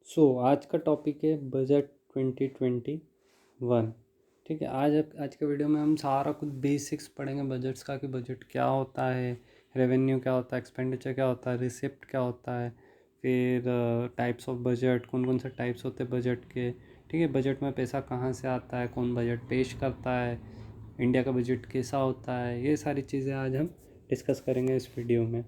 आज का टॉपिक है बजट 2021। ठीक है, आज के वीडियो में हम सारा कुछ बेसिक्स पढ़ेंगे बजट्स का, कि बजट क्या होता है, रेवेन्यू क्या होता है, एक्सपेंडिचर क्या होता है, रिसिप्ट क्या होता है, फिर टाइप्स ऑफ बजट, कौन कौन से टाइप्स होते हैं बजट के। ठीक है, बजट में पैसा कहाँ से आता है, कौन बजट पेश करता है, इंडिया का बजट कैसा होता है, ये सारी चीज़ें आज हम डिस्कस करेंगे इस वीडियो में।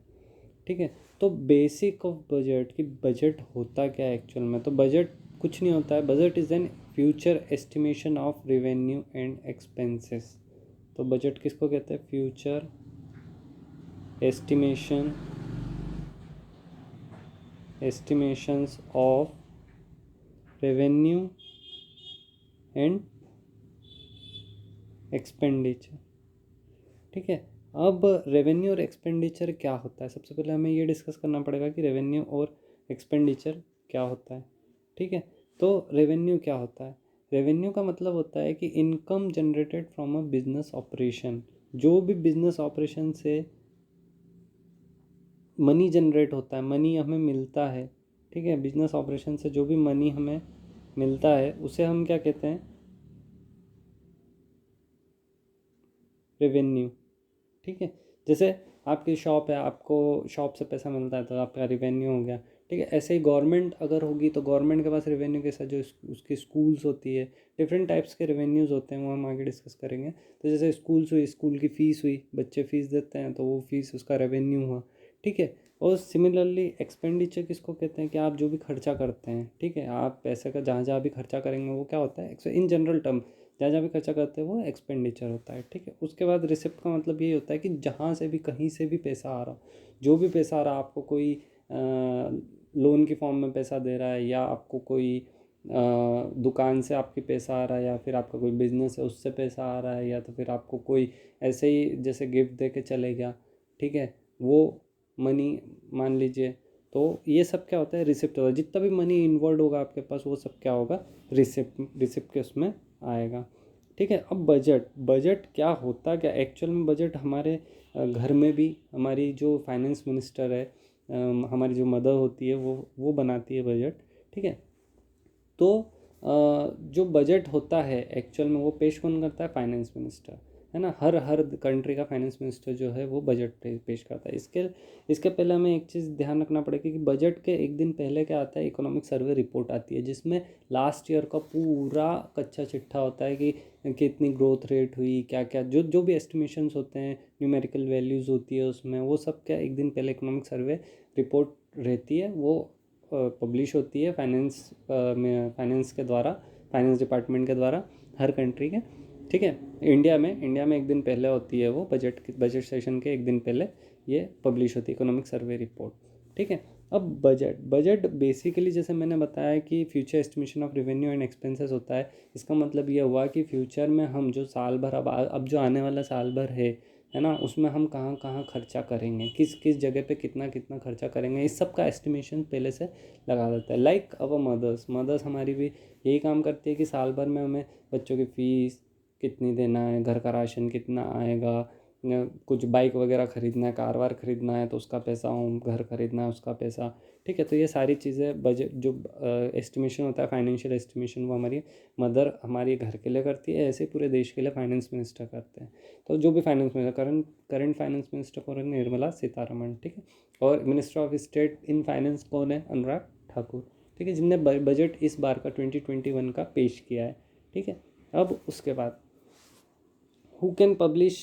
ठीक है, तो बेसिक ऑफ बजट, कि बजट होता क्या है एक्चुअल में। तो बजट कुछ नहीं होता है, budget is an future estimation of revenue and expenses. तो बजट किसको कहते हैं? Future estimations of revenue and expenditure. ठीक है, अब रेवेन्यू और एक्सपेंडिचर क्या होता है, सबसे पहले हमें ये डिस्कस करना पड़ेगा कि रेवेन्यू और एक्सपेंडिचर क्या होता है। ठीक है, तो रेवेन्यू क्या होता है? रेवेन्यू का मतलब होता है कि income generated from a business operation. जो भी बिजनेस ऑपरेशन से मनी जनरेट होता है, मनी हमें मिलता है। ठीक है, बिजनेस ऑपरेशन से जो भी मनी हमें मिलता है उसे हम क्या कहते हैं? रेवेन्यू। ठीक है, जैसे आपकी शॉप है, आपको शॉप से पैसा मिलता है तो आपका रेवेन्यू हो गया। ठीक है, ऐसे ही गवर्नमेंट अगर होगी तो गवर्नमेंट के पास रेवेन्यू के साथ जो उसकी स्कूल्स होती है, डिफरेंट टाइप्स के रेवेन्यूज़ होते हैं, वो हम आगे डिस्कस करेंगे। तो जैसे स्कूल्स हुई, स्कूल की फ़ीस हुई, बच्चे फ़ीस देते हैं तो वो फीस उसका रेवेन्यू हुआ। ठीक है, और सिमिलरली एक्सपेंडिचर किसको कहते हैं? कि आप जो भी खर्चा करते हैं, ठीक है, आप पैसे का जहाँ जहाँ भी खर्चा करेंगे वो क्या होता है? इन जनरल टर्म जहाँ जहाँ भी खर्चा करते हैं वो एक्सपेंडिचर होता है। ठीक है, उसके बाद रिसिप्ट का मतलब ये होता है कि जहाँ से भी, कहीं से भी पैसा आ रहा, जो भी पैसा आ रहा, आपको कोई लोन की फॉर्म में पैसा दे रहा है, या आपको कोई दुकान से आपकी पैसा आ रहा है, या फिर आपका कोई बिजनेस है उससे पैसा आ रहा है, या तो फिर आपको कोई ऐसे ही जैसे गिफ्ट दे के चले गया। ठीक है, वो मनी मान लीजिए। तो ये सब क्या होता है? रिसिप्ट होता है। जितना भी मनी इन्वॉल्व होगा आपके पास वो सब क्या होगा? रिसिप्ट के उसमें आएगा। ठीक है, अब बजट, बजट क्या होता क्या एक्चुअल में? बजट हमारे घर में भी हमारी जो फाइनेंस मिनिस्टर है, हमारी जो मदर होती है, वो बनाती है बजट। ठीक है, तो जो बजट होता है एक्चुअल में वो पेश कौन करता है? फाइनेंस मिनिस्टर, है ना। हर कंट्री का फाइनेंस मिनिस्टर जो है वो बजट पेश करता है। इसके पहले हमें एक चीज़ ध्यान रखना पड़ेगा कि बजट के एक दिन पहले क्या आता है? इकोनॉमिक सर्वे रिपोर्ट आती है, जिसमें लास्ट ईयर का पूरा कच्चा चिट्ठा होता है कि कितनी ग्रोथ रेट हुई, क्या क्या जो जो भी एस्टिमेशंस होते हैं, न्यूमेरिकल वैल्यूज़ होती है उसमें, वो सब क्या एक दिन पहले इकोनॉमिक सर्वे रिपोर्ट रहती है, वो पब्लिश होती है फाइनेंस के द्वारा, फाइनेंस डिपार्टमेंट के द्वारा, हर कंट्री के। ठीक है, इंडिया में एक दिन पहले होती है वो, बजट सेशन के एक दिन पहले ये पब्लिश होती है इकोनॉमिक सर्वे रिपोर्ट। ठीक है, अब बजट बेसिकली जैसे मैंने बताया कि future estimation of revenue and expenses होता है। इसका मतलब ये हुआ कि फ्यूचर में हम जो साल भर, अब जो आने वाला साल भर है ना, उसमें हम कहाँ कहाँ खर्चा करेंगे, किस किस जगह पे कितना कितना खर्चा करेंगे, इस सब का एस्टिमेशन पहले से लगा देता है। लाइक अवर मदर्स हमारी भी यही काम करती है कि साल भर में हमें बच्चों की फ़ीस कितनी देना है, घर का राशन कितना आएगा, कुछ बाइक वगैरह ख़रीदना है, कार वार ख़रीदना है तो उसका पैसा, होम घर ख़रीदना है उसका पैसा। ठीक है, तो ये सारी चीज़ें बजट जो एस्टिमेशन होता है, फाइनेंशियल एस्टिमेशन, वो हमारी मदर हमारी घर के लिए करती है। ऐसे पूरे देश के लिए फाइनेंस मिनिस्टर करते हैं। तो जो भी finance minister, current finance minister कौन है? निर्मला सीतारमण। ठीक है, और minister of state in finance कौन है? अनुराग ठाकुर। ठीक है, जिनने बजट इस बार का 2021 का पेश किया है। ठीक है, अब उसके बाद हु कैन पब्लिश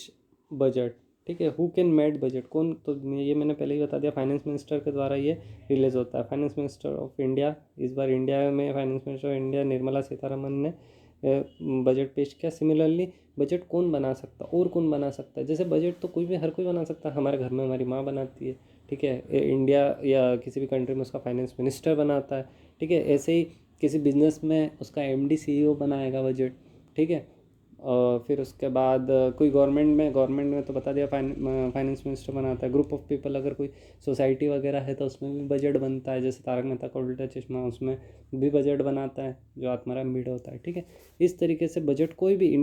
बजट। ठीक है, हु कैन मेड बजट, कौन? तो ये मैंने पहले ही बता दिया, फाइनेंस मिनिस्टर के द्वारा ये रिलीज होता है। फाइनेंस मिनिस्टर ऑफ इंडिया, इस बार इंडिया में finance minister of India Nirmala Sitharaman ने बजट पेश किया। सिमिलरली बजट कौन बना सकता, और कौन बना सकता है? जैसे बजट तो कोई भी, हर कोई बना सकता है। हमारे घर में हमारी माँ बनाती है। ठीक है, इंडिया या किसी भी कंट्री में उसका फाइनेंस मिनिस्टर बनाता है। ठीक है, ऐसे ही किसी बिजनेस में उसका एमडी सीईओ बनाएगा बजट। ठीक है, और फिर उसके बाद कोई गवर्नमेंट में तो बता दिया, फाइनेंस मिनिस्टर बनाता है। ग्रुप ऑफ पीपल, अगर कोई सोसाइटी वगैरह है तो उसमें भी बजट बनता है, जैसे तारक मेहता का उल्टा चश्मा, उसमें भी बजट बनाता है जो आत्माराम भिड़े होता है। ठीक है, इस तरीके से बजट कोई भी एक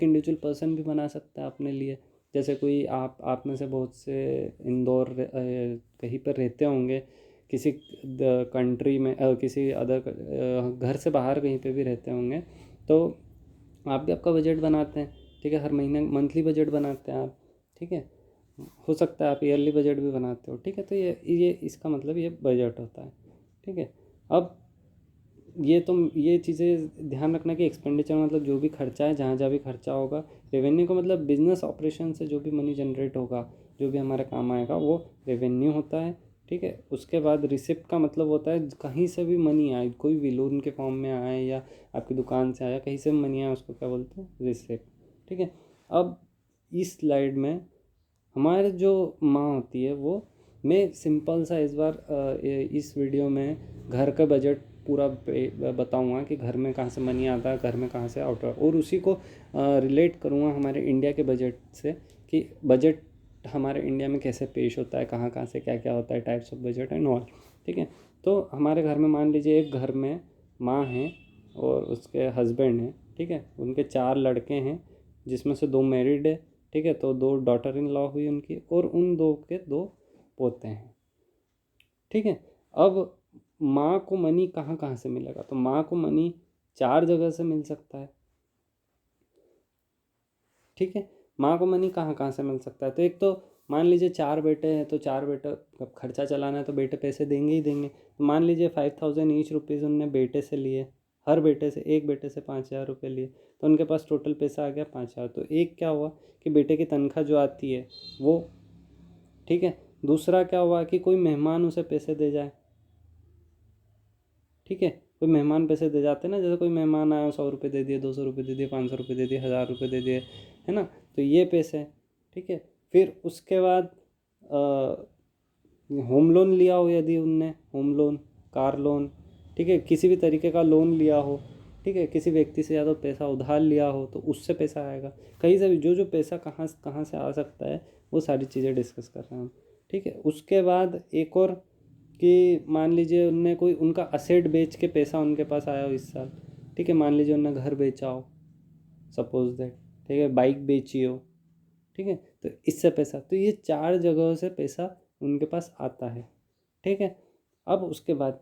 इंडिविजुअल पर्सन भी बना सकता है अपने लिए। जैसे कोई आप में से बहुत से इंदौर कहीं पर रहते होंगे, किसी कंट्री में किसी अदर घर से बाहर कहीं पे भी रहते होंगे, तो आप भी आपका बजट बनाते हैं, ठीक है, हर महीने मंथली बजट बनाते हैं आप, ठीक है, हो सकता है आप ईयरली बजट भी बनाते हो, ठीक है, तो ये इसका मतलब ये बजट होता है, ठीक है। अब ये चीज़ें ध्यान रखना कि एक्सपेंडिचर मतलब जो भी खर्चा है, जहाँ जहाँ भी खर्चा होगा। रेवेन्यू का मतलब बिजनेस ऑपरेशन से जो भी मनी जनरेट होगा, जो भी हमारे काम आएगा, वो रेवेन्यू होता है, ठीक है। उसके बाद रिसिप्ट का मतलब होता है कहीं से भी मनी आए, कोई भी लोन के फॉर्म में आए या आपकी दुकान से आया, कहीं से भी मनी आए, उसको क्या बोलते हैं, रिसिप्ट, ठीक है। अब इस स्लाइड में हमारे जो माँ होती है, वो मैं सिंपल सा इस बार इस वीडियो में घर का बजट पूरा बताऊंगा कि घर में कहाँ से मनी आता है, घर में कहाँ से आउट, और उसी को रिलेट करूँगा हमारे इंडिया के बजट से, कि बजट हमारे इंडिया में कैसे पेश होता है, कहाँ कहाँ से क्या क्या होता है, types of budget and all, ठीक है। तो हमारे घर में मान लीजिए एक घर में माँ है और उसके हस्बैंड हैं, ठीक है, उनके 4 लड़के हैं, जिसमें से 2 मैरिड है, ठीक है, तो 2 डॉटर इन लॉ हुई उनकी, और उन 2 के 2 पोते हैं, ठीक है। अब माँ को मनी कहाँ कहाँ से मिलेगा, तो माँ को मनी 4 जगह से मिल सकता है, ठीक है। माँ को मनी कहाँ कहाँ से मिल सकता है, तो एक तो मान लीजिए 4 बेटे हैं, तो 4 बेटे अब खर्चा चलाना है तो बेटे पैसे देंगे ही देंगे, तो मान लीजिए 5000 ईच रुपीज़ उनने बेटे से लिए, हर बेटे से, एक बेटे से 5000 रुपये लिए, तो उनके पास टोटल पैसा आ गया 5000। तो एक क्या हुआ कि बेटे की तनख्वाह जो आती है वो, ठीक है। दूसरा क्या हुआ कि कोई मेहमान उसे पैसे दे जाए, ठीक है, कोई मेहमान पैसे दे जाते हैं ना, जैसे कोई मेहमान आया, 100 रुपये दे दिए, 200 रुपये दे दिए, 500 रुपये दे दिए, 1000 रुपये दे दिए, है ना, तो ये पैसे हैं, ठीक है। फिर उसके बाद होम लोन लिया हो, यदि उनने होम लोन, कार लोन, ठीक है, किसी भी तरीके का लोन लिया हो, ठीक है, किसी व्यक्ति से या तो पैसा उधार लिया हो, तो उससे पैसा आएगा, कहीं से भी जो जो पैसा कहाँ कहाँ से आ सकता है, वो सारी चीज़ें डिस्कस कर रहे हैं हम, ठीक है। उसके बाद एक और कि मान लीजिए उनने कोई उनका असेट बेच के पैसा उनके पास आया हो इस साल, ठीक है, मान लीजिए उनने घर बेचा हो, सपोज दैट, ठीक है, बाइक बेची हो, ठीक है, तो इससे पैसा, तो ये 4 जगहों से पैसा उनके पास आता है, ठीक है। अब उसके बाद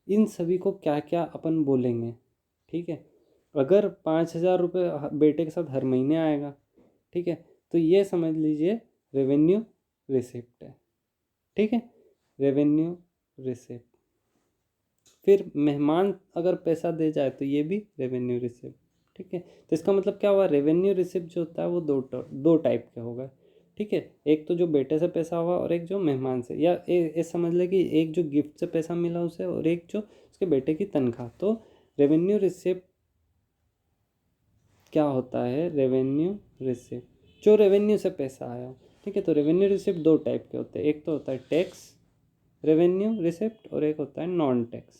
इन सभी को क्या क्या अपन बोलेंगे, ठीक है। अगर 5000 रुपये बेटे के साथ हर महीने आएगा, ठीक है, तो ये समझ लीजिए रेवेन्यू रिसिप्ट है, ठीक है, रेवेन्यू रिसिप्ट। फिर मेहमान अगर पैसा दे जाए तो ये भी रेवेन्यू रिसिप्ट, ठीक है। तो इसका मतलब क्या हुआ, रेवेन्यू रिसिप्ट जो होता है वो दो टाइप के हो गए, ठीक है। एक तो जो बेटे से पैसा हुआ, और एक जो मेहमान से, या ये समझ ले कि एक जो गिफ्ट से पैसा मिला उसे, और एक जो उसके बेटे की तनख्वाह। तो रेवेन्यू रिसिप्ट क्या होता है, रेवेन्यू रिसिप्ट जो रेवेन्यू से पैसा आया, ठीक है। तो रेवेन्यू रिसिप्ट 2 टाइप के होते हैं, एक तो होता है टैक्स रेवेन्यू रिसिप्ट, और एक होता है नॉन टैक्स,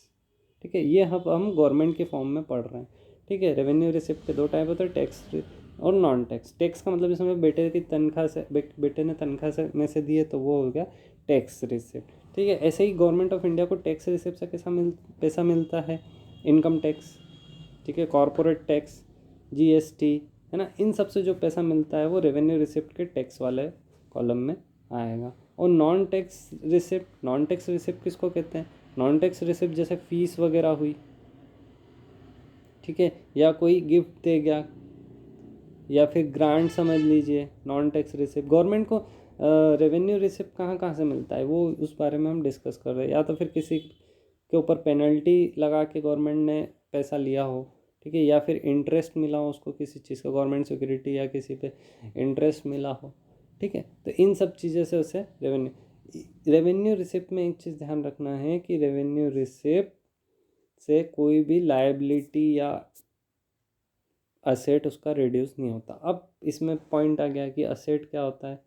ठीक है। ये हम गवर्नमेंट के फॉर्म में पढ़ रहे हैं, ठीक है। रेवेन्यू रिसिप्ट के 2 टाइप होते हैं, टैक्स और नॉन टैक्स। टैक्स का मतलब इसमें बेटे की तनख्वाह से, बेटे ने तनख्वाह से में से दिए, तो वो हो गया टैक्स रिसिप्ट, ठीक है। ऐसे ही गवर्नमेंट ऑफ इंडिया को टैक्स रिसिप्ट से कैसा पैसा मिलता है, इनकम टैक्स, ठीक है, कॉरपोरेट टैक्स, जीएसटी, है ना, इन सब से जो पैसा मिलता है वो रेवेन्यू रिसिप्ट के टैक्स वाले कॉलम में आएगा। और नॉन टैक्स रिसिप्ट किसको कहते हैं, नॉन टैक्स रिसिप्ट जैसे फीस वगैरह हुई, ठीक है, या कोई गिफ्ट दे गया, या फिर ग्रांट समझ लीजिए, नॉन टैक्स रिसिप्ट। गवर्नमेंट को रेवेन्यू रिसिप्ट कहाँ कहाँ से मिलता है, वो उस बारे में हम डिस्कस कर रहे हैं। या तो फिर किसी के ऊपर पेनल्टी लगा के गवर्नमेंट ने पैसा लिया हो, ठीक है, या फिर इंटरेस्ट मिला हो उसको किसी चीज़ का, गवर्नमेंट सिक्योरिटी या किसी पे इंटरेस्ट मिला हो, ठीक है। तो इन सब चीज़ों से उसे रेवेन्यू रिसिप्ट में एक चीज़ ध्यान रखना है कि रेवेन्यू रिसिप्ट से कोई भी लायबिलिटी या असेट उसका रिड्यूस नहीं होता। अब इसमें पॉइंट आ गया कि असेट क्या होता है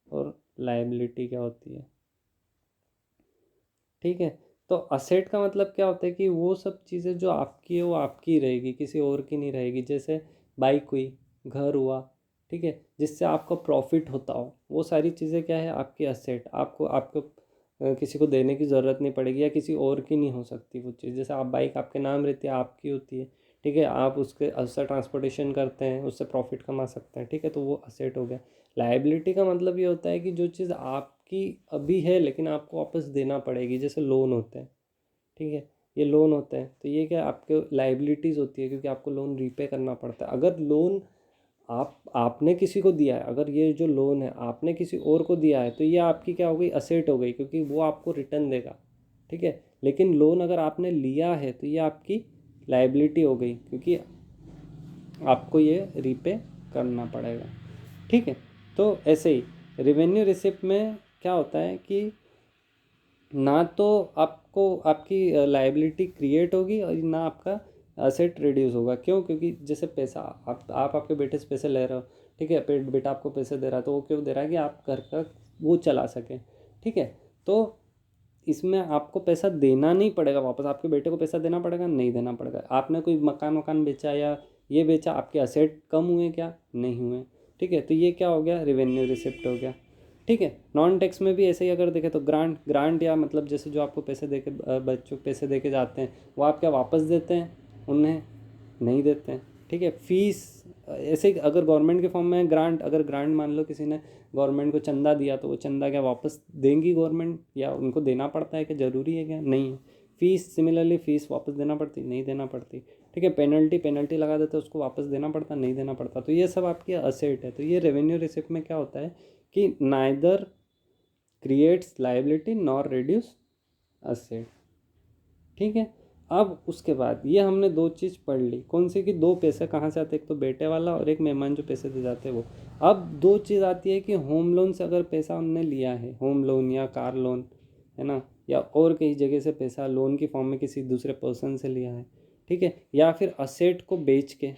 और लायबिलिटी क्या होती है, ठीक है। तो असेट का मतलब क्या होता है कि वो सब चीज़ें जो आपकी है वो आपकी रहेगी, किसी और की नहीं रहेगी। जैसे बाइक हुई, घर हुआ, ठीक है, जिससे आपका प्रॉफिट होता हो, वो सारी चीज़ें क्या है, आपकी असेट। आपको आपको किसी को देने की ज़रूरत नहीं पड़ेगी, या किसी और की नहीं हो सकती वो चीज़। जैसे आप बाइक आपके नाम रहती है, आपकी होती है, ठीक है, आप उससे ट्रांसपोर्टेशन करते हैं, उससे प्रॉफिट कमा सकते हैं, ठीक है, तो वो असेट हो गया। लायबिलिटी का मतलब ये होता है कि जो चीज़ आप आपकी अभी है लेकिन आपको वापस देना पड़ेगी, जैसे लोन होते हैं, ठीक है, ये लोन होते हैं, तो ये क्या आपके लाइबिलिटीज़ होती है क्योंकि आपको लोन रीपे करना पड़ता है। अगर लोन आपने किसी को दिया है, अगर ये जो लोन है आपने किसी और को दिया है, तो ये आपकी क्या हो गई, असेट हो गई, क्योंकि वो आपको रिटर्न देगा, ठीक है। लेकिन लोन अगर आपने लिया है तो ये आपकी लाइबिलिटी हो गई, क्योंकि आपको ये रीपे करना पड़ेगा, ठीक है। तो ऐसे ही रेवेन्यू रिसिप्ट में क्या होता है कि ना तो आपको आपकी लाइबिलिटी क्रिएट होगी और ना आपका असेट रिड्यूस होगा। क्यों? क्योंकि जैसे पैसा आप आपके बेटे से पैसे ले रहे हो, ठीक है, बेटा आपको पैसे दे रहा है, तो वो क्यों दे रहा है कि आप घर का वो चला सकें, ठीक है। तो इसमें आपको पैसा देना नहीं पड़ेगा वापस, आपके बेटे को पैसा देना पड़ेगा, नहीं देना पड़ेगा। आपने कोई मकान वकान बेचा या ये बेचा, आपके असेट कम हुए क्या? नहीं हुए, ठीक है। तो ये क्या हो गया, रेवेन्यू रिसिप्ट हो गया, ठीक है। नॉन टैक्स में भी ऐसे ही अगर देखें तो ग्रांट या मतलब जैसे जो आपको पैसे दे के बच्चों को पैसे दे के जाते हैं, वो आप क्या वापस देते हैं उन्हें? नहीं देते हैं, ठीक है। फीस ऐसे ही अगर गवर्नमेंट के फॉर्म में ग्रांट, अगर ग्रांट मान लो किसी ने गवर्नमेंट को चंदा दिया, तो वो चंदा क्या वापस देंगी गवर्नमेंट, या उनको देना पड़ता है कि ज़रूरी है क्या? नहीं है। फीस सिमिलरली फीस वापस देना पड़ती, नहीं देना पड़ती, ठीक है। पेनल्टी लगा देते, उसको वापस देना पड़ता, नहीं देना पड़ता। तो ये सब आपकी असेट है। तो ये रेवेन्यू रिसिप्ट में क्या होता है कि neither creates liability nor reduce asset, ठीक है। अब उसके बाद ये हमने दो चीज़ पढ़ ली, कौन सी कि दो पैसे कहाँ से आते हैं, एक तो बेटे वाला और एक मेहमान जो पैसे दे जाते हैं वो। अब दो चीज़ आती है कि होम लोन से अगर पैसा उनने लिया है, होम लोन या कार लोन, है ना, या और कई जगह से पैसा लोन की फॉर्म में किसी दूसरे पर्सन से लिया है, ठीक है, या फिर असेट को बेच के,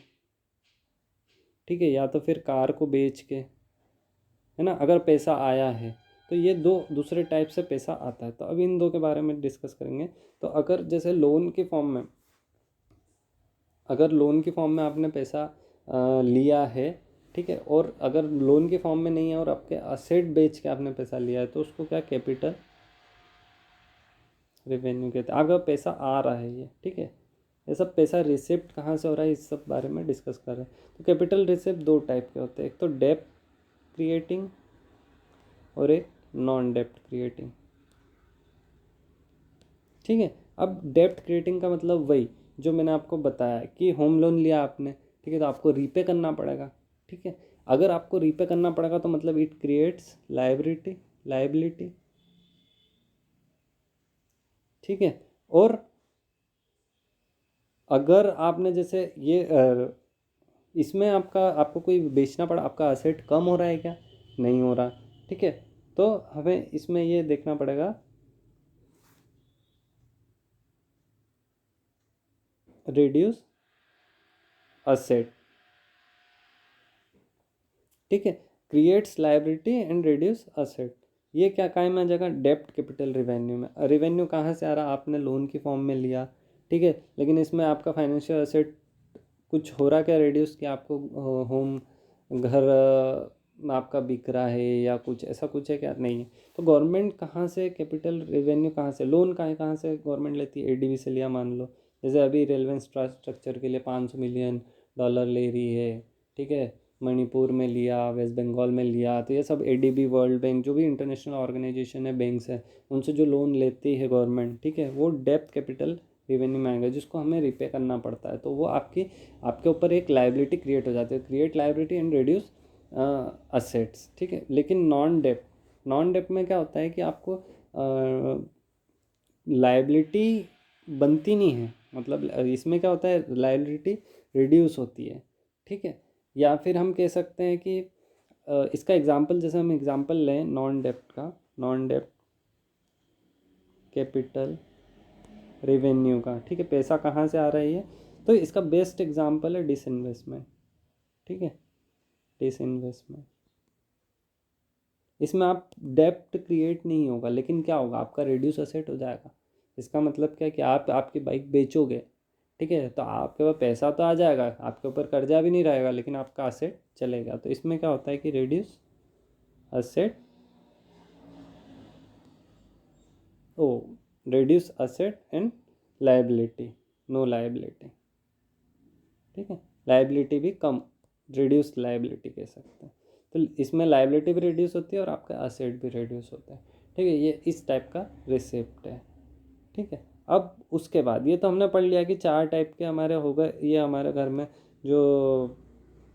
ठीक है, या तो फिर कार को बेच के, है ना, अगर पैसा आया है, तो ये दो दूसरे टाइप से पैसा आता है। तो अब इन दो के बारे में डिस्कस करेंगे। तो अगर जैसे लोन की फॉर्म में, अगर लोन की फॉर्म में आपने पैसा लिया है, ठीक है, और अगर लोन के फॉर्म में नहीं है और आपके असेट बेच के आपने पैसा लिया है, तो उसको क्या कैपिटल रेवेन्यू कहते हैं। अगर पैसा आ रहा है ये, ठीक है, ये सब पैसा रिसिप्ट कहाँ से हो रहा है, इस सब बारे में डिस्कस कर रहे हैं। तो कैपिटल रिसिप्ट दो टाइप के होते हैं, एक तो डेप्ट क्रिएटिंग और एक नॉन डेप्ट क्रिएटिंग, ठीक है। अब डेप्ट क्रिएटिंग का मतलब वही जो मैंने आपको बताया कि होम लोन लिया आपने, ठीक है, तो आपको रीपे करना पड़ेगा, ठीक है। अगर आपको रीपे करना पड़ेगा तो मतलब इट क्रिएट्स लाइबिलिटी, ठीक है। और अगर आपने जैसे ये इसमें आपको कोई बेचना पड़ा, आपका असेट कम हो रहा है क्या? नहीं हो रहा, ठीक है। तो हमें इसमें ये देखना पड़ेगा, रिड्यूस असेट, ठीक है, creates liability and reduce asset. ये क्या कायम में आ जाएगा, डेप्ट कैपिटल रेवेन्यू में। रेवेन्यू कहाँ से आ रहा, आपने लोन की फॉर्म में लिया, ठीक है, लेकिन इसमें आपका फाइनेंशियल असेट कुछ हो रहा क्या रिड्यूस, कि आपको होम घर आपका बिक रहा है या कुछ ऐसा कुछ है क्या? नहीं है। तो गवर्नमेंट कहाँ से कैपिटल रेवेन्यू, कहाँ से लोन कहाँ से गवर्नमेंट लेती है? एडीबी से लिया मान लो, जैसे अभी रेलवे इंफ्रास्ट्रक्चर के लिए 500 मिलियन डॉलर ले रही है, ठीक है, मणिपुर में लिया, वेस्ट बंगाल में लिया। तो ये सब एडीबी, वर्ल्ड बैंक, जो भी इंटरनेशनल ऑर्गेनाइजेशन है, बैंक्स है, उनसे जो लोन लेती है गवर्नमेंट, ठीक है, वो डेप्थ कैपिटल रेवेन्यू में आएगा, जिसको हमें रिपे करना पड़ता है। तो वो आपके ऊपर एक लाइबिलिटी क्रिएट हो जाती है, create liability and reduce assets, ठीक है। लेकिन नॉन डेप्ट में क्या होता है कि आपको लाइबिलिटी बनती नहीं है, मतलब इसमें क्या होता है, लाइबिलिटी रिड्यूस होती है, ठीक है। या फिर हम कह सकते हैं कि इसका एग्जांपल, जैसे हम एग्जांपल लें नॉन डेप्ट का, नॉन डेप्ट कैपिटल रेवेन्यू का, ठीक है, पैसा कहाँ से आ रहा है ये, तो इसका बेस्ट एग्जांपल है डिसइन्वेस्टमेंट, ठीक है, डिसइन्वेस्टमेंट। इसमें आप डेप्ट क्रिएट नहीं होगा, लेकिन क्या होगा, आपका रिड्यूस असेट हो जाएगा। इसका मतलब क्या है कि आप आपकी बाइक बेचोगे, ठीक है, तो आपके पास पैसा तो आ जाएगा, आपके ऊपर कर्जा भी नहीं रहेगा, लेकिन आपका असेट चलेगा। तो इसमें क्या होता है कि reduce asset, oh reduce asset and liability, no liability, ठीक है, लाइबिलिटी भी कम, रिड्यूस लाइबिलिटी कह सकते हैं। तो इसमें लाइबिलिटी भी रिड्यूस होती है और आपका एसेट भी रिड्यूस होता है। ठीक है, ये इस टाइप का रिसिप्ट है। ठीक है, अब उसके बाद ये तो हमने पढ़ लिया कि 4 टाइप के हमारे हो गए, ये हमारे घर में जो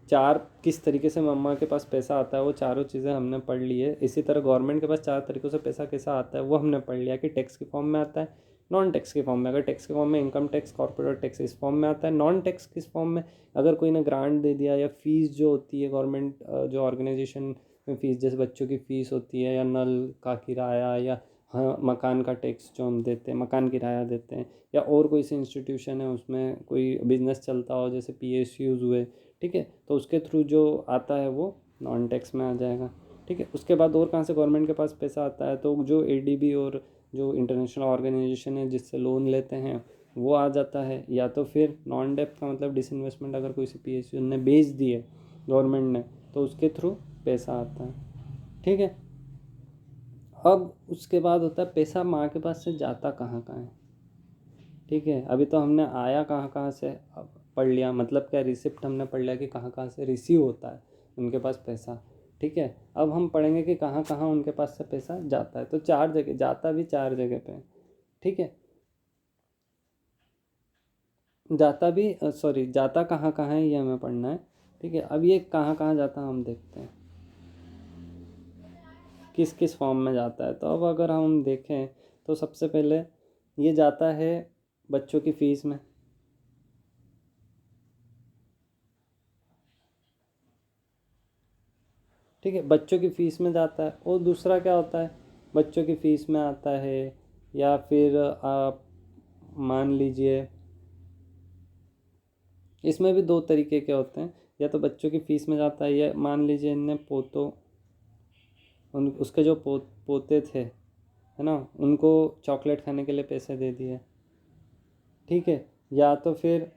4 किस तरीके से मम्मा के पास पैसा आता है वो चारों चीज़ें हमने पढ़ ली है। इसी तरह गवर्नमेंट के पास 4 तरीक़ों से पैसा कैसा आता है वो हमने पढ़ लिया कि टैक्स के फॉर्म में आता है, नॉन टैक्स के फॉर्म में। अगर टैक्स के फॉर्म में इनकम टैक्स, कॉर्पोरेट टैक्स इस फॉर्म में आता है। नॉन टैक्स किस फॉर्म में, अगर कोई ने ग्रांट दे दिया या फीस जो होती है गवर्नमेंट जो ऑर्गेनाइजेशन में फ़ीस, जैसे बच्चों की फ़ीस होती है या नल का किराया या हाँ मकान का टैक्स जो हम देते हैं, मकान किराया देते हैं, या और कोई सी इंस्टीट्यूशन है उसमें कोई बिजनेस चलता हो जैसे PSUs हुए, ठीक है, तो उसके थ्रू जो आता है वो नॉन टैक्स में आ जाएगा। ठीक है, उसके बाद और कहाँ से गवर्नमेंट के पास पैसा आता है, तो जो ADB और जो इंटरनेशनल ऑर्गेनाइजेशन है जिससे लोन लेते हैं वो आ जाता है, या तो फिर नॉन डेप्थ का मतलब डिसइन्वेस्टमेंट, अगर कोई सी PSU ने बेच दी है गवर्नमेंट ने तो उसके थ्रू पैसा आता है। ठीक है, अब उसके बाद होता है पैसा माँ के पास से जाता कहाँ कहाँ है। ठीक है, अभी तो हमने आया कहाँ कहाँ से अब पढ़ लिया, मतलब क्या, रिसिप्ट हमने पढ़ लिया कि कहाँ कहाँ से रिसीव होता है उनके पास पैसा। ठीक है, अब हम पढ़ेंगे कि कहाँ कहाँ उनके पास से पैसा जाता है। तो 4 जगह जाता, भी 4 जगह पे है। ठीक है, जाता भी सॉरी जाता कहाँ कहाँ है ये हमें पढ़ना है। ठीक है, अब ये कहाँ कहाँ जाता हम देखते हैं, किस किस फॉर्म में जाता है। तो अब अगर हम देखें तो सबसे पहले ये जाता है बच्चों की फ़ीस में। ठीक है, बच्चों की फ़ीस में जाता है। और दूसरा क्या होता है, बच्चों की फ़ीस में आता है, या फिर आप मान लीजिए इसमें भी 2 तरीके के होते हैं, या तो बच्चों की फ़ीस में जाता है, या मान लीजिए इनने पोतों उन उसके जो पोते थे है ना, उनको चॉकलेट खाने के लिए पैसे दे दिए। ठीक है, या तो फिर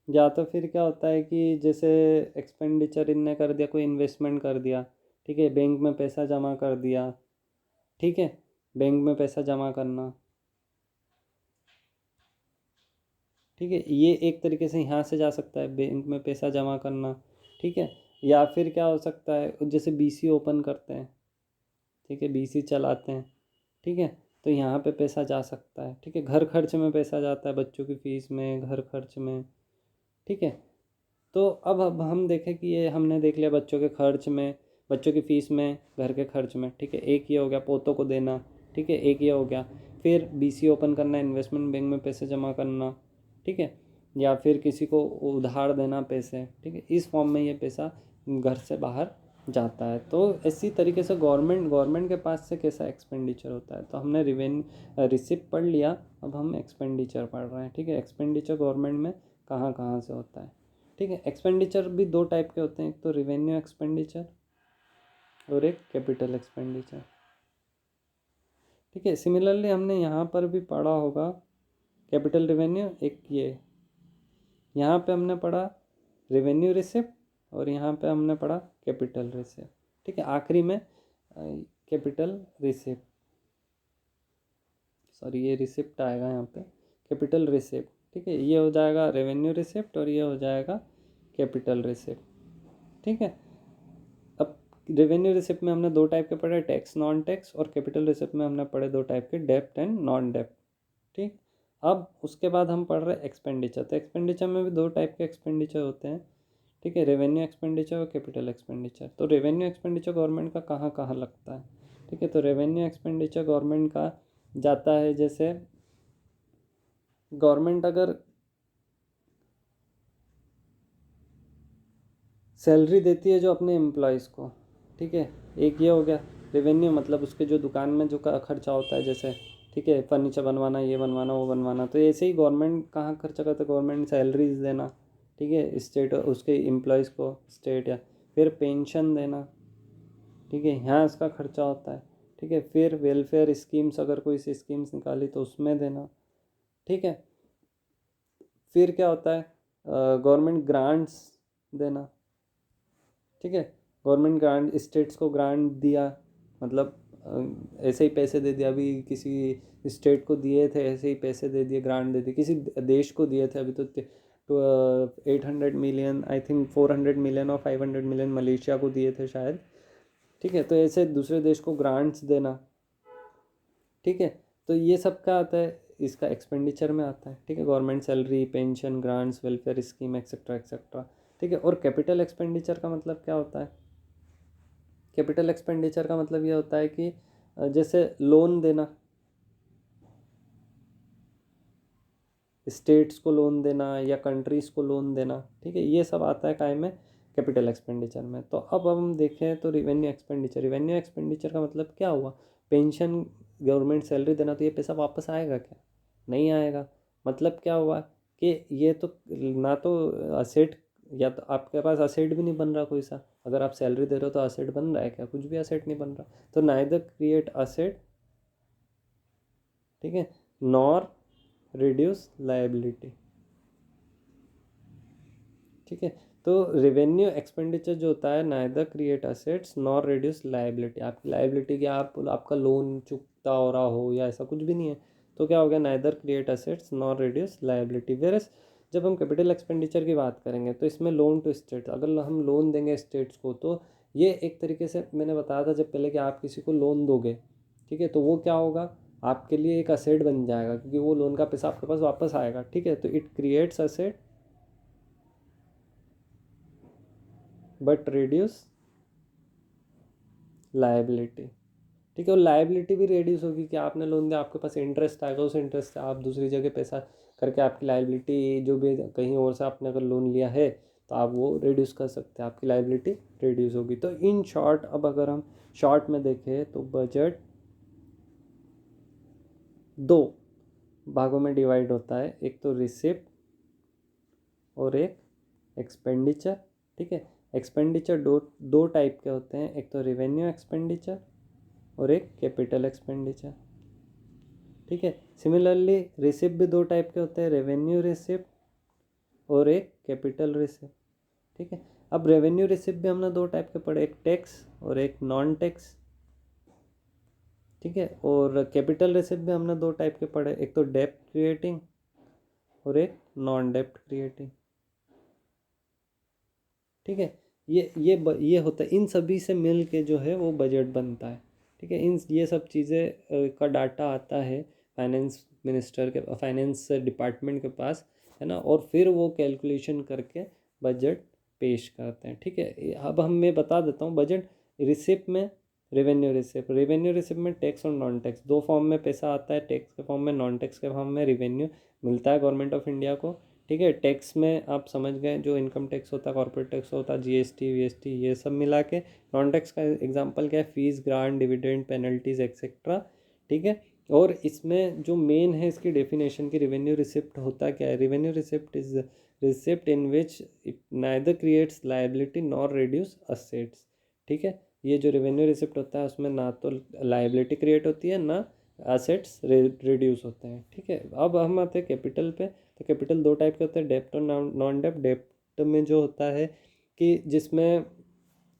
क्या होता है कि जैसे एक्सपेंडिचर इनने कर दिया, कोई इन्वेस्टमेंट कर दिया। ठीक है, बैंक में पैसा जमा कर दिया। ठीक है, बैंक में पैसा जमा करना। ठीक है, ये एक तरीके से यहाँ से जा सकता है, बैंक में पैसा जमा करना। ठीक है, या फिर क्या हो सकता है, जैसे BC ओपन करते हैं, ठीक है, BC चलाते हैं। ठीक है, तो यहाँ पे पैसा जा सकता है। ठीक है, घर खर्च में पैसा जाता है, बच्चों की फ़ीस में, घर खर्च में। ठीक है, तो अब हम देखें कि ये हमने देख लिया बच्चों के खर्च में, बच्चों की फ़ीस में, घर के खर्च में। ठीक है, एक ये हो गया, पोतों को देना। ठीक है, एक ये हो गया। फिर BC ओपन करना, इन्वेस्टमेंट बैंक में पैसे जमा करना। ठीक है, या फिर किसी को उधार देना पैसे। ठीक है, इस फॉर्म में ये पैसा घर से बाहर जाता है। तो इसी तरीके से गवर्नमेंट के पास से कैसा एक्सपेंडिचर होता है। तो हमने रिसिप्ट पढ़ लिया, अब हम एक्सपेंडिचर पढ़ रहे हैं। ठीक है, एक्सपेंडिचर गवर्नमेंट में कहाँ कहाँ से होता है। ठीक है, एक्सपेंडिचर भी 2 टाइप के होते हैं, एक तो रिवेन्यू एक्सपेंडिचर और एक कैपिटल एक्सपेंडिचर। ठीक है, सिमिलरली हमने यहाँ पर भी पढ़ा होगा कैपिटल रेवेन्यू, एक ये यहाँ पे हमने पढ़ा रेवेन्यू रिसिप्ट, और यहाँ पे हमने पढ़ा कैपिटल रिसिप्ट। ठीक है, आखिरी में कैपिटल रिसिप्ट, सॉरी ये रिसिप्ट आएगा यहाँ पे, कैपिटल रिसिप्ट। ठीक है, ये हो जाएगा रेवेन्यू रिसिप्ट और ये हो जाएगा कैपिटल रिसिप्ट। ठीक है, अब रेवेन्यू रिसिप्ट में हमने 2 टाइप के पढ़े, टैक्स नॉन टैक्स, और कैपिटल रिसिप्ट में हमने पढ़े 2 टाइप के, डेप्ट एंड नॉन डेप्ट। ठीक, अब उसके बाद हम पढ़ रहे हैं एक्सपेंडिचर। तो एक्सपेंडिचर में भी 2 टाइप के एक्सपेंडिचर होते हैं। ठीक है, रेवेन्यू एक्सपेंडिचर और कैपिटल एक्सपेंडिचर। तो रेवेन्यू एक्सपेंडिचर गवर्नमेंट का कहाँ कहाँ लगता है। ठीक है, तो रेवेन्यू एक्सपेंडिचर गवर्नमेंट का जाता है, जैसे गवर्नमेंट अगर सैलरी देती है जो अपने एम्प्लॉयज़ को। ठीक है, एक ये हो गया रेवेन्यू, मतलब उसके जो दुकान में जो खर्चा होता है, जैसे ठीक है फर्नीचर बनवाना, ये बनवाना, वो बनवाना। तो ऐसे ही गवर्नमेंट कहाँ खर्चा करता है, गवर्नमेंट सैलरीज देना। ठीक है, स्टेट उसके एम्प्लॉयज़ को, स्टेट, या फिर पेंशन देना। ठीक है, यहाँ इसका खर्चा होता है। ठीक है, फिर वेलफेयर स्कीम्स, अगर कोई सी स्कीम्स निकाली तो उसमें देना। ठीक है, फिर क्या होता है, गवर्नमेंट ग्रांट्स देना। ठीक है, गवर्नमेंट ग्रांट, स्टेट्स को ग्रांट दिया, मतलब ऐसे ही पैसे दे दिए, अभी किसी स्टेट को दिए थे ऐसे ही पैसे दे दिए, ग्रांट दे दी, किसी देश को दिए थे अभी तो 800 मिलियन, आई थिंक 400 मिलियन और 500 मिलियन मलेशिया को दिए थे शायद। ठीक है, तो ऐसे दूसरे देश को ग्रांट्स देना। ठीक है, तो ये सब क्या आता है, इसका एक्सपेंडिचर में आता है। ठीक है, government salary, pension, grants, welfare scheme, etcetera etcetera. ठीक है, और कैपिटल एक्सपेंडिचर का मतलब क्या होता है? कैपिटल एक्सपेंडिचर का मतलब ये होता है कि जैसे लोन देना, स्टेट्स को लोन देना या कंट्रीज़ को लोन देना। ठीक है, ये सब आता है काय में, कैपिटल एक्सपेंडिचर में। तो अब हम देखें तो रिवेन्यू एक्सपेंडिचर, रिवेन्यू एक्सपेंडिचर का मतलब क्या हुआ? पेंशन, गवर्नमेंट सैलरी देना, तो ये पैसा वापस आएगा क्या? नहीं आएगा। मतलब क्या हुआ कि ये तो ना तो असेट, या तो आपके पास असेट भी नहीं बन रहा कोई सा, अगर आप सैलरी दे रहे हो तो असेट बन रहा है क्या? कुछ भी असेट नहीं बन रहा। तो नाइदर क्रिएट असेट, ठीक है, नॉर रिड्यूस लायबिलिटी। ठीक है, तो रेवेन्यू एक्सपेंडिचर जो होता है, neither create assets nor reduce liability. आपकी लायबिलिटी क्या, आपका लोन चुकता हो रहा हो या ऐसा कुछ भी नहीं है, तो क्या हो गया, neither create assets nor reduce liability. Whereas जब हम कैपिटल एक्सपेंडिचर की बात करेंगे तो इसमें लोन टू स्टेट, अगर हम लोन देंगे स्टेट्स को, तो ये एक तरीके से मैंने बताया था जब पहले कि आप किसी को लोन दोगे, ठीक है, तो वो क्या होगा, आपके लिए एक असेट बन जाएगा, क्योंकि वो लोन का पैसा आपके पास वापस आएगा। ठीक है, तो it creates asset but reduce liability. ठीक है, और लायबिलिटी भी रिड्यूस होगी कि आपने लोन दिया, आपके पास इंटरेस्ट आएगा, उस इंटरेस्ट से आप दूसरी जगह पैसा करके आपकी लायबिलिटी जो भी कहीं और से आपने अगर लोन लिया है तो आप वो रिड्यूस कर सकते हैं, आपकी लायबिलिटी रिड्यूस होगी। तो इन शॉर्ट, अब अगर हम शॉर्ट में देखें तो बजट दो भागों में डिवाइड होता है, एक तो रिसिप्ट और एक एक्सपेंडिचर। ठीक है, एक्सपेंडिचर दो दो टाइप के होते हैं, एक तो रेवेन्यू एक्सपेंडिचर और एक कैपिटल एक्सपेंडिचर। ठीक है, सिमिलरली रिसिप्ट भी दो टाइप के होते हैं, रेवेन्यू रिसिप्ट और एक कैपिटल रिसिप्ट। ठीक है, अब रेवेन्यू रिसिप्ट भी हमने दो टाइप के पढ़े, एक टैक्स और एक नॉन टैक्स। ठीक है, और कैपिटल रिसिप्ट भी हमने दो टाइप के पढ़े, एक तो डेप्ट क्रिएटिंग और एक नॉन डेप्ट क्रिएटिंग। ठीक है, ये होता है, इन सभी से मिल के जो है वो बजट बनता है। ठीक है, इन ये सब चीज़ें का डाटा आता है फाइनेंस मिनिस्टर के, फाइनेंस डिपार्टमेंट के पास, है ना, और फिर वो कैलकुलेशन करके बजट पेश करते हैं। ठीक है, अब मैं बता देता हूँ बजट रिसिप्ट में, रेवेन्यू रिसिप्ट में टैक्स और नॉन टैक्स दो फॉर्म में पैसा आता है, टैक्स के फॉर्म में, नॉन टैक्स के फॉर्म में रेवेन्यू मिलता है गवर्नमेंट ऑफ इंडिया को। ठीक है, टैक्स में आप समझ गए, जो इनकम टैक्स होता है, कॉर्पोरेट टैक्स होता है, जीएसटी वीएसटी ये सब मिला के। नॉन टैक्स का एग्जांपल क्या है, fees, grant, dividend, penalties etcetera. ठीक है, और इसमें जो मेन है इसकी डेफिनेशन की, रेवेन्यू रिसिप्ट होता क्या है, revenue receipt is receipt in which it neither creates liability nor reduce assets. ठीक है, ये जो रेवेन्यू रिसिप्ट होता है उसमें ना तो लायबिलिटी क्रिएट होती है, ना असेट्स रिड्यूस होते हैं। ठीक है, अब हम आते हैं कैपिटल पे। तो कैपिटल दो टाइप के होते हैं, डेप्ट और नॉन डेप्ट। डेप्ट में जो होता है कि जिसमें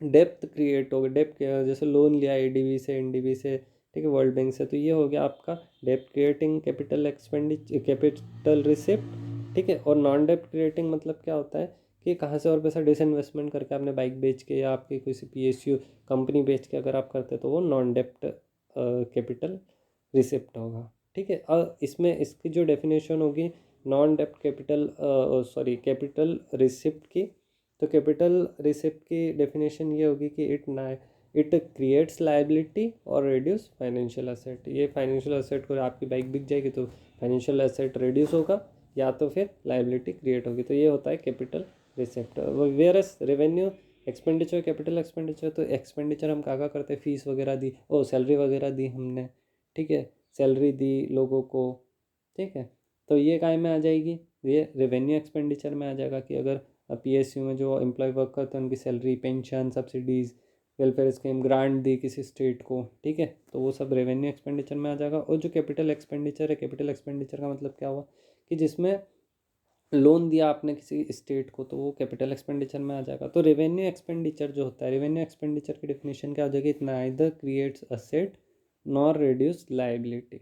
डेप्थ क्रिएट हो गया, डेप्ट जैसे लोन लिया एडीबी से, एनडीबी से, ठीक है, वर्ल्ड बैंक से, तो ये हो गया आपका डेप्ट creating capital expenditure, capital receipt. ठीक है, और नॉन डेप्ट क्रिएटिंग मतलब क्या होता है कि कहाँ से और पैसा डिसइन्वेस्टमेंट करके आपने बाइक बेच के या आपकी किसी पीएसयू कंपनी बेच के अगर आप करते तो वो नॉन डेप्ट कैपिटल रिसिप्ट होगा। ठीक है, इसमें इसकी जो डेफिनेशन होगी नॉन डेप्ट कैपिटल, सॉरी कैपिटल रिसिप्ट की, तो कैपिटल रिसिप्ट की डेफिनेशन ये होगी कि इट क्रिएट्स लायबिलिटी और रिड्यूस फाइनेंशियल एसेट। ये फाइनेंशियल एसेट को, आपकी बाइक बिक जाएगी तो फाइनेंशियल एसेट रिड्यूस होगा, या तो फिर लायबिलिटी क्रिएट होगी, तो ये होता है capital receipt. Whereas revenue expenditure, capital expenditure, तो एक्सपेंडिचर हम क्या करते हैं, फीस वगैरह दी, ओ सैलरी वगैरह दी हमने, ठीक है, सैलरी दी लोगों को। ठीक है, तो ये काय में आ जाएगी, ये रेवेन्यू एक्सपेंडिचर में आ जाएगा कि अगर पीएसयू में जो एम्प्लॉय वर्क करते हैं उनकी salary, pension, subsidies, welfare scheme, grant दी किसी स्टेट को, ठीक है, तो वो सब रेवेन्यू एक्सपेंडिचर में आ जाएगा। और जो कैपिटल एक्सपेंडिचर है, कैपिटल एक्सपेंडिचर का मतलब क्या हुआ कि जिसमें लोन दिया आपने किसी स्टेट को, तो वो कैपिटल एक्सपेंडिचर में आ जाएगा। तो रेवेन्यू एक्सपेंडिचर जो होता है, रेवेन्यू एक्सपेंडिचर की डेफिनेशन क्या हो जाएगी, it neither creates asset nor reduce liability,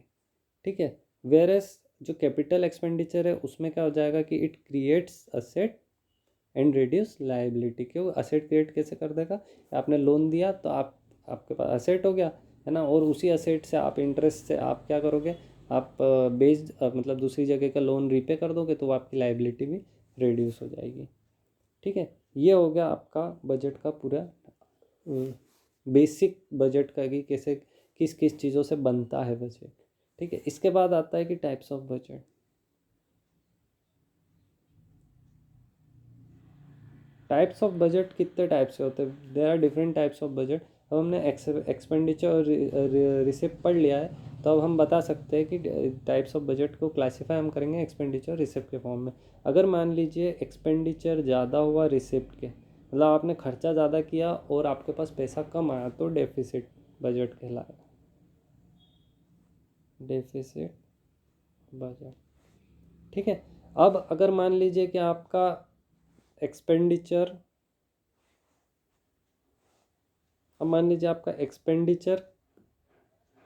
ठीक है। वेरएस जो कैपिटल एक्सपेंडिचर है उसमें क्या हो जाएगा कि it creates asset and reduce liability. क्यों असेट क्रिएट कैसे कर देगा, आपने लोन दिया तो आपके पास असेट हो गया है ना, और उसी असेट से आप इंटरेस्ट से आप क्या करोगे, आप मतलब दूसरी जगह का लोन रीपे कर दोगे तो आपकी लाइबिलिटी भी रिड्यूस हो जाएगी, ठीक है। ये हो गया आपका बजट का पूरा बेसिक बजट का कि कैसे किस किस चीज़ों से बनता है बजट, ठीक है। इसके बाद आता है कि types of budget. Types of budget कितने टाइप से होते हैं, there are different types of budget. अब हमने एक्सपेंडिचर और रिसिप्ट पढ़ लिया है, तो अब हम बता सकते हैं कि टाइप्स ऑफ बजट को क्लासीफाई हम करेंगे एक्सपेंडिचर रिसिप्ट के फॉर्म में। अगर मान लीजिए एक्सपेंडिचर ज़्यादा हुआ रिसिप्ट के, मतलब आपने खर्चा ज़्यादा किया और आपके पास पैसा कम आया, तो डेफिसिट बजट कहलाएगा, डेफिसिट बजट, ठीक है। अब अगर मान लीजिए कि आपका एक्सपेंडिचर, अब मान लीजिए आपका एक्सपेंडिचर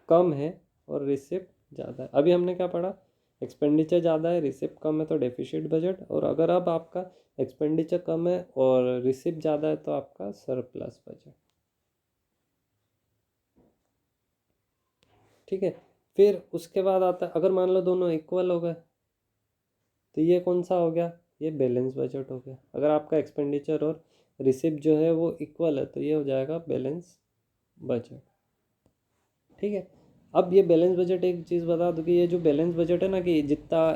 कम है और रिसिप्ट ज़्यादा है। अभी हमने क्या पढ़ा, एक्सपेंडिचर ज़्यादा है रिसिप्ट कम है तो डेफिसिट बजट, और अगर अब आपका एक्सपेंडिचर कम है और रिसिप्ट ज़्यादा है तो आपका सरप्लस बजट, ठीक है। फिर उसके बाद आता है अगर मान लो दोनों इक्वल हो गए, तो ये कौन सा हो गया, ये बैलेंस बजट हो गया। अगर आपका एक्सपेंडिचर और रिसिप्ट जो है वो इक्वल है तो ये हो जाएगा बैलेंस बजट, ठीक है। अब ये बैलेंस बजट, एक चीज़ बता दूँ कि ये जो बैलेंस बजट है ना, कि जितना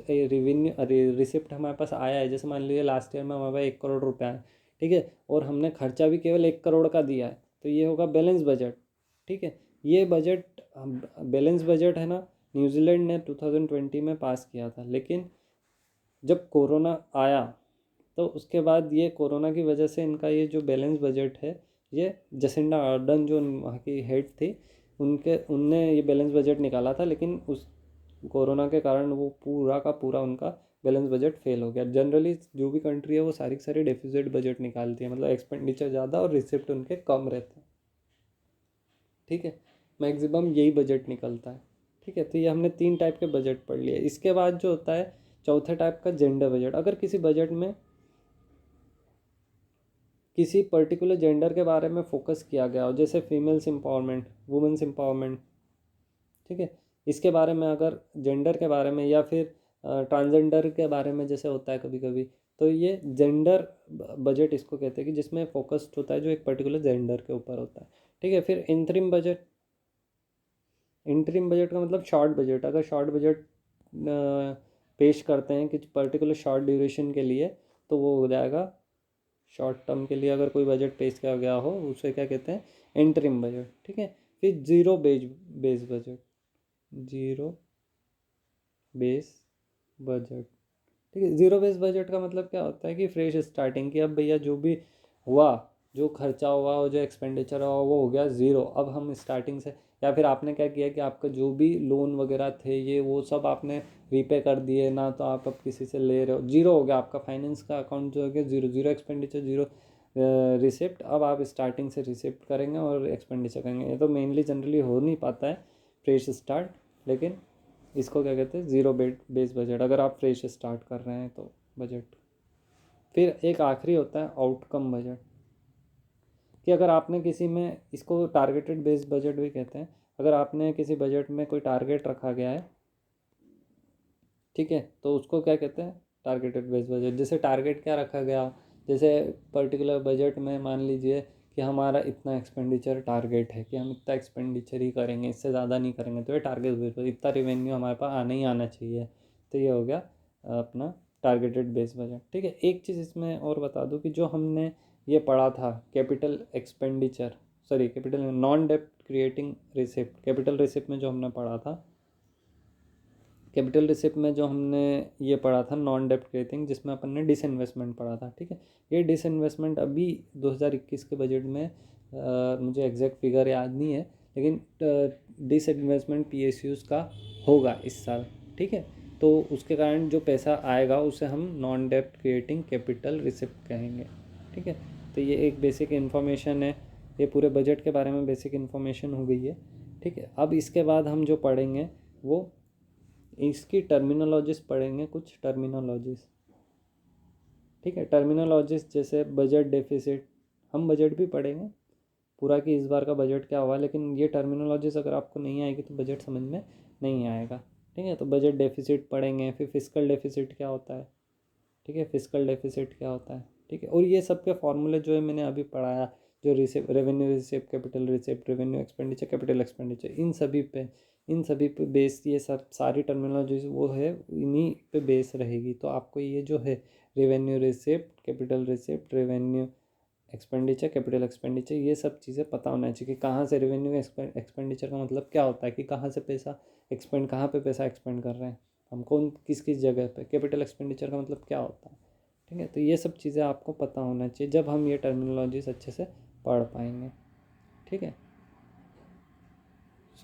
रेवेन्यू रिसिप्ट हमारे पास आया है, जैसे मान लीजिए लास्ट ईयर में हमारे पास 1 करोड़ रुपया है, ठीक है, और हमने खर्चा भी केवल 1 करोड़ का दिया है, तो ये होगा बैलेंस बजट, ठीक है। ये बजट बैलेंस बजट है ना, न्यूजीलैंड ने 2020 में पास किया था, लेकिन जब कोरोना आया तो उसके बाद ये कोरोना की वजह से इनका ये जो बैलेंस बजट है, ये जसिंडा अर्डन जो वहाँ की हेड थी, उनने ये बैलेंस बजट निकाला था, लेकिन उस कोरोना के कारण वो पूरा का पूरा उनका बैलेंस बजट फेल हो गया। जनरली जो भी कंट्री है वो सारी की सारी डेफिसिट बजट निकालती है, मतलब एक्सपेंडिचर ज़्यादा और रिसिप्ट उनके कम रहते हैं, ठीक है। मैक्सिमम यही बजट निकलता है, ठीक है। तो ये हमने 3 टाइप के बजट पढ़ लिए। इसके बाद जो होता है चौथे टाइप का जेंडर बजट। अगर किसी बजट में किसी पर्टिकुलर जेंडर के बारे में फोकस किया गया हो, जैसे फीमेल्स एम्पावरमेंट, वुमेंस एम्पावरमेंट, ठीक है, इसके बारे में, अगर जेंडर के बारे में या फिर ट्रांसजेंडर के बारे में जैसे होता है कभी कभी, तो ये जेंडर बजट इसको कहते हैं कि जिसमें फोकस्ड होता है जो एक पर्टिकुलर जेंडर के ऊपर होता है, ठीक है। फिर इंटरिम बजट, इंटरिम बजट का मतलब शॉर्ट बजट। अगर शॉर्ट बजट पेश करते हैं कि पर्टिकुलर शॉर्ट ड्यूरेशन के लिए, तो वो हो जाएगा शॉर्ट टर्म के लिए अगर कोई बजट पेश किया गया हो उसे क्या कहते हैं, इंटरिम बजट, ठीक है। फिर zero base budget, zero base budget, ठीक है। ज़ीरो बेस बजट का मतलब क्या होता है कि फ्रेश स्टार्टिंग की, अब भैया जो भी हुआ, जो खर्चा हुआ और जो एक्सपेंडिचर हुआ वो हो गया ज़ीरो, अब हम स्टार्टिंग से, या फिर आपने क्या किया कि आपका जो भी लोन वगैरह थे ये वो सब आपने रीपे कर दिए ना, तो आप अब किसी से ले रहे हो, जीरो हो गया आपका फाइनेंस का अकाउंट जो हो गया zero, zero expenditure zero receipt. अब आप स्टार्टिंग से रिसिप्ट करेंगे और एक्सपेंडिचर करेंगे, ये तो मेनली जनरली हो नहीं पाता है फ्रेश स्टार्ट, लेकिन इसको क्या कहते हैं, ज़ीरो बेस बजट, अगर आप फ्रेश स्टार्ट कर रहे हैं तो बजट। फिर एक आखिरी होता है आउटकम बजट, कि अगर आपने किसी में, इसको टारगेटेड बेस बजट भी कहते हैं, अगर आपने किसी बजट में कोई टारगेट रखा गया है, ठीक है, तो उसको क्या कहते हैं, टारगेटेड बेस बजट। जैसे टारगेट क्या रखा गया, जैसे पर्टिकुलर बजट में मान लीजिए कि हमारा इतना एक्सपेंडिचर टारगेट है कि हम इतना एक्सपेंडिचर ही करेंगे, इससे ज़्यादा नहीं करेंगे, तो ये टारगेट बेस बजट, इतना रेवेन्यू हमारे पास आना ही आना चाहिए, तो ये हो गया अपना टारगेटेड बेस बजट, ठीक है। एक चीज़ इसमें और बता दूं कि जो हमने ये पढ़ा था capital expenditure, sorry capital non डेप्ट क्रिएटिंग रिसिप्ट, कैपिटल रिसिप्ट में जो हमने पढ़ा था, कैपिटल रिसिप्ट में जो हमने ये पढ़ा था नॉन डेप्ट क्रिएटिंग, जिसमें अपन ने डिसइन्वेस्टमेंट पढ़ा था, ठीक है। ये डिसइन्वेस्टमेंट अभी 2021 के बजट में मुझे एग्जैक्ट फिगर याद नहीं है, लेकिन डिसइन्वेस्टमेंट पीएसयूज़ का होगा इस साल, ठीक है। तो उसके कारण जो पैसा आएगा उसे हम नॉन डेप्ट क्रिएटिंग कैपिटल रिसिप्ट कहेंगे, ठीक है। तो ये एक बेसिक इन्फॉर्मेशन है, ये पूरे बजट के बारे में बेसिक इन्फॉर्मेशन हो गई है। ठीक है, अब इसके बाद हम जो पढ़ेंगे वो इसकी टर्मिनोलॉजीज पढ़ेंगे, कुछ टर्मिनोलॉजीज। ठीक है, टर्मिनोलॉजीज जैसे बजट डेफिसिट, हम बजट भी पढ़ेंगे पूरा कि इस बार का बजट क्या हुआ, लेकिन ये टर्मिनोलॉजीज अगर आपको नहीं आएगी तो बजट समझ में नहीं आएगा। ठीक है, तो बजट डेफिसिट पढ़ेंगे, फिर फिस्कल डेफिसिट क्या होता है। ठीक है, फिस्कल डेफिसिट क्या होता है। ठीक है, और ये सब के फॉर्मूले जो है मैंने अभी पढ़ाया, जो receipt revenue receipt, capital receipt, revenue expenditure, capital expenditure, इन सभी पे बेस ये सब सारी टर्मिनोलॉजी वो है, इन्हीं पे बेस रहेगी। तो आपको ये जो है revenue receipt, capital receipt, revenue expenditure, capital expenditure, ये सब चीज़ें पता होना चाहिए कि कहाँ से रेवेन्यू एक्सपेंडिचर का मतलब क्या होता है, कि कहाँ से पैसा एक्सपेंड, कहाँ पे पैसा एक्सपेंड कर रहे हैं हम, कौन किस किस जगह पे। कैपिटल एक्सपेंडिचर का मतलब क्या होता है। ठीक है, तो ये सब चीज़ें आपको पता होना चाहिए, जब हम ये टर्मिनोलॉजीज अच्छे से पढ़ पाएंगे। ठीक है,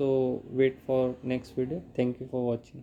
so wait for next video, thank you for watching.